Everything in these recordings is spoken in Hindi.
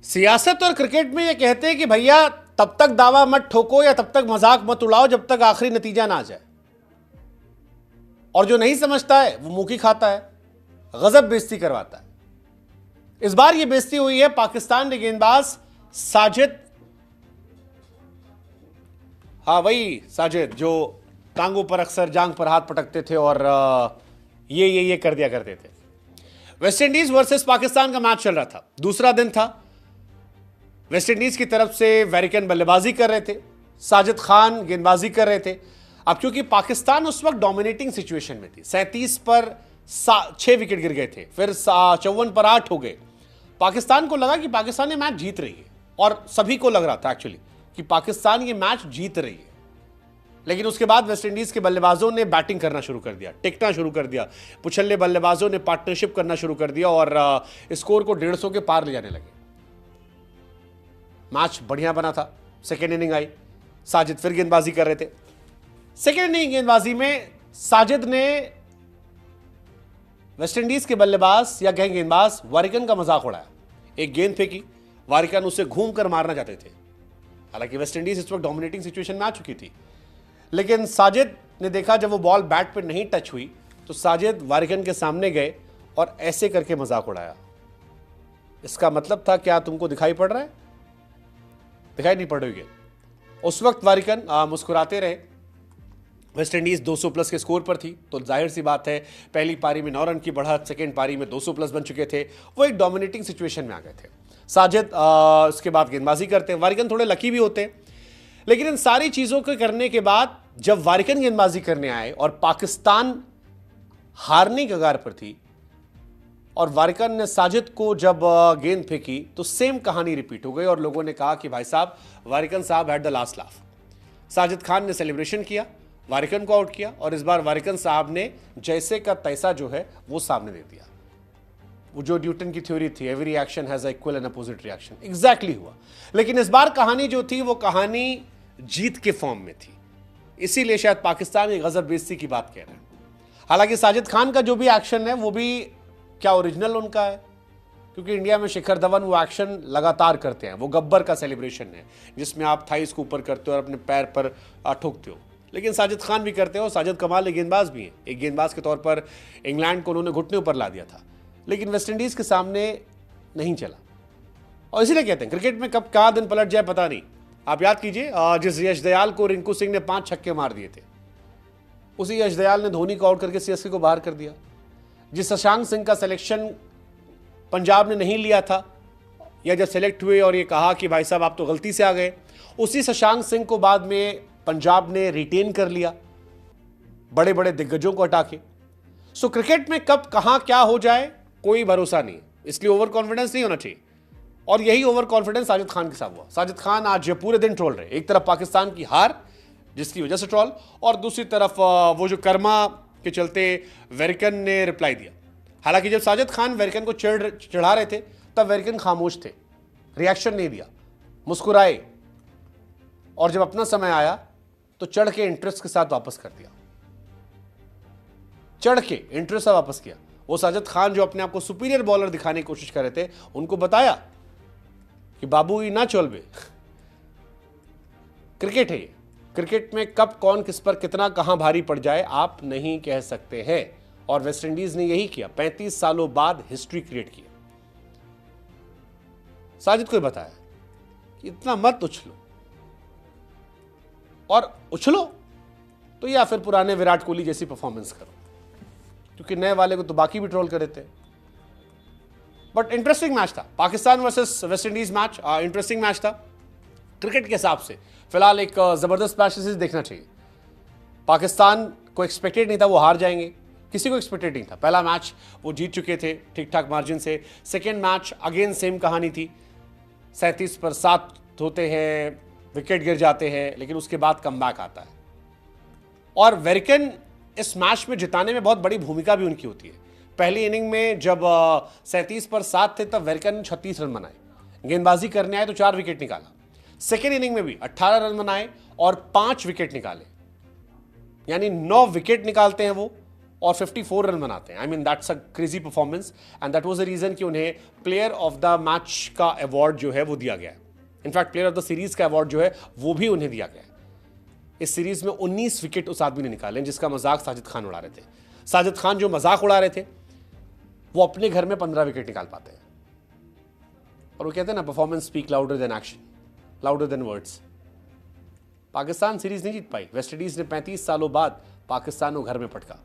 सियासत और क्रिकेट में ये कहते हैं कि भैया तब तक दावा मत ठोको या तब तक मजाक मत उड़ाओ जब तक आखिरी नतीजा ना आ जाए, और जो नहीं समझता है वो मुंह की खाता है, गजब बेइज्जती करवाता है। इस बार ये बेइज्जती हुई है पाकिस्तान के गेंदबाज साजिद, हाँ वही साजिद जो टांगों पर अक्सर जांग पर हाथ पटकते थे और ये कर दिया करते थे। वेस्ट इंडीज वर्सेस पाकिस्तान का मैच चल रहा था, दूसरा दिन था। वेस्ट इंडीज की तरफ से वैरिकन बल्लेबाजी कर रहे थे, साजिद खान गेंदबाजी कर रहे थे। अब क्योंकि पाकिस्तान उस वक्त डोमिनेटिंग सिचुएशन में थी, 37 पर 6 विकेट गिर गए थे, फिर 54 पर 8 हो गए। पाकिस्तान को लगा कि पाकिस्तान ये मैच जीत रही है, और सभी को लग रहा था एक्चुअली कि पाकिस्तान ये मैच जीत रही है। लेकिन उसके बाद वेस्ट इंडीज के बल्लेबाजों ने बैटिंग करना शुरू कर दिया, टिकना शुरू कर दिया, पुछल्ले बल्लेबाजों ने पार्टनरशिप करना शुरू कर दिया और स्कोर को 150 के पार ले जाने लगे। मैच बढ़िया बना था। सेकेंड इनिंग आई, साजिद फिर गेंदबाजी कर रहे थे। सेकेंड इनिंग गेंदबाजी में साजिद ने वेस्ट इंडीज के बल्लेबाज या गेंदबाज वारिकन का मजाक उड़ाया। एक गेंद फेंकी, वारिकन उसे घूम कर मारना चाहते थे। हालांकि वेस्ट इंडीज इस वक्त डोमिनेटिंग सिचुएशन में आ चुकी थी, लेकिन साजिद ने देखा जब वो बॉल बैट पर नहीं टच हुई तो साजिद वारिकन के सामने गए और ऐसे करके मजाक उड़ाया। इसका मतलब था क्या तुमको दिखाई पड़ रहा है? दिखाई नहीं पड़ रही है। उस वक्त वारिकन मुस्कुराते रहे। वेस्ट इंडीज 200 प्लस के स्कोर पर थी, तो जाहिर सी बात है पहली पारी में 9 रन की बढ़त, सेकेंड पारी में 200 प्लस बन चुके थे, वो एक डोमिनेटिंग सिचुएशन में आ गए थे। साजिद उसके बाद गेंदबाजी करते हैं, वारिकन थोड़े लकी भी होते हैं। लेकिन इन सारी चीजों को करने के बाद जब वारिकन गेंदबाजी करने आए और पाकिस्तान हारने की कगार पर थी और वारिकन ने साजिद को जब गेंद फेंकी तो सेम कहानी रिपीट हो गई और लोगों ने कहा कि भाई साहब वारिकन साहब had the last laugh. Sajid Khan ने सेलिब्रेशन किया, वारिकन को आउट किया और इस बार वारिकन साहब ने जैसे का तैसा जो है वो सामने दे दिया। वो जो न्यूटन की थ्योरी थी, every action has equal and opposite reaction, exactly हुआ। लेकिन इस बार कहानी जो थी वो कहानी जीत के फॉर्म में थी, इसीलिए शायद पाकिस्तान की गजब बेइज्जती की बात कह रहे हैं। हालांकि साजिद खान का जो भी एक्शन है वो भी क्या ओरिजिनल उनका है, क्योंकि इंडिया में शिखर धवन वो एक्शन लगातार करते हैं। वो गब्बर का सेलिब्रेशन है जिसमें आप थाइस को ऊपर करते हो और अपने पैर पर ठोकते हो, लेकिन साजिद खान भी करते हो। साजिद कमाल एक गेंदबाज भी हैं, एक गेंदबाज के तौर पर इंग्लैंड को उन्होंने घुटने ऊपर ला दिया था, लेकिन वेस्ट इंडीज के सामने नहीं चला। और इसीलिए कहते हैं क्रिकेट में कब कहाँ दिन पलट जाए पता नहीं। आप याद कीजिए जिस यश दयाल को रिंकू सिंह ने 5 छक्के मार दिए थे, उसी यश दयाल ने धोनी को आउट करके सीएसके को बाहर कर दिया। जिस शशांक सिंह का सिलेक्शन पंजाब ने नहीं लिया था, या जब सेलेक्ट हुए और ये कहा कि भाई साहब आप तो गलती से आ गए, उसी शशांक सिंह को बाद में पंजाब ने रिटेन कर लिया बड़े बड़े दिग्गजों को हटा के। सो क्रिकेट में कब कहां क्या हो जाए कोई भरोसा नहीं, इसलिए ओवर कॉन्फिडेंस नहीं होना चाहिए। और यही ओवर कॉन्फिडेंस साजिद खान के साथ हुआ। साजिद खान आज पूरे दिन ट्रोल रहे, एक तरफ पाकिस्तान की हार जिसकी वजह से ट्रोल, और दूसरी तरफ वो जो कर्मा के चलते वेरिकन ने रिप्लाई दिया। हालांकि जब साजिद खान वेरिकन को चढ़ा रहे थे तब वेरिकन खामोश थे, रिएक्शन नहीं दिया, मुस्कुराए, और जब अपना समय आया तो चढ़ के इंटरेस्ट के साथ वापस कर दिया, चढ़ के इंटरेस्ट से वापस किया। वो साजिद खान जो अपने आप को सुपीरियर बॉलर दिखाने की कोशिश कर रहे थे, उनको बताया कि बाबू ये ना चलबे, क्रिकेट है ये, क्रिकेट में कब कौन किस पर कितना कहां भारी पड़ जाए आप नहीं कह सकते हैं। और वेस्ट इंडीज ने यही किया, 35 सालों बाद हिस्ट्री क्रिएट की। साजिद को बताया कि इतना मत उछलो, और उछलो तो या फिर पुराने विराट कोहली जैसी परफॉर्मेंस करो, क्योंकि नए वाले को तो बाकी भी ट्रोल कर रहे थे। बट इंटरेस्टिंग मैच था, Pakistan versus West Indies match interesting match था क्रिकेट के हिसाब से। फिलहाल एक जबरदस्त मैच देखना चाहिए। पाकिस्तान को एक्सपेक्टेड नहीं था वो हार जाएंगे, किसी को एक्सपेक्टेड नहीं था। पहला मैच वो जीत चुके थे ठीक ठाक मार्जिन से। सेकेंड मैच अगेन सेम कहानी थी, 37 पर 7 होते हैं, विकेट गिर जाते हैं, लेकिन उसके बाद कमबैक आता है। और वेरिकन इस मैच में जिताने में बहुत बड़ी भूमिका भी उनकी होती है। पहली इनिंग में जब 37 पर 7 थे तब वेरिकन ने 36 रन बनाए, गेंदबाजी करने आए तो 4 विकेट निकाला। सेकेंड इनिंग में भी 18 रन बनाए और 5 विकेट निकाले, यानी 9 विकेट निकालते हैं वो और 54 रन बनाते हैं। I mean that's a crazy performance and that was the reason कि उन्हें प्लेयर ऑफ द मैच का अवार्ड जो है वो दिया गया है। In fact player of the series का अवार्ड जो है वो भी उन्हें दिया गया है। इस सीरीज में 19 विकेट उस आदमी ने निकाले जिसका मजाक साजिद खान उड़ा रहे थे। साजिद खान जो मजाक उड़ा रहे थे वो अपने घर में 15 विकेट निकाल पाते हैं। और वो कहते हैं ना, performance speak louder than action, louder than words. Pakistan series नहीं जीत पाई। वेस्टइंडीज ने 35 सालों बाद पाकिस्तान को घर में पटका,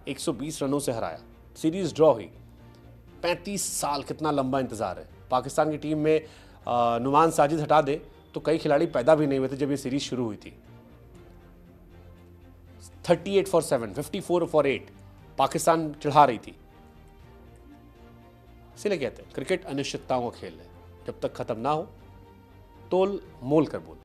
120 रनों से हराया, सीरीज ड्रॉ हुई। 35 साल कितना लंबा इंतजार है। पाकिस्तान की टीम में नुमान साजिद हटा दे तो कई खिलाड़ी पैदा भी नहीं हुए थे जब ये सीरीज शुरू हुई थी। 38 for 7, 54 for 8 पाकिस्तान चढ़ा रही थी। इसलिए कहते हैं क्रिकेट अनिश्चितताओं का खेल है, जब तक खत्म ना हो तोल मोल कर बोल।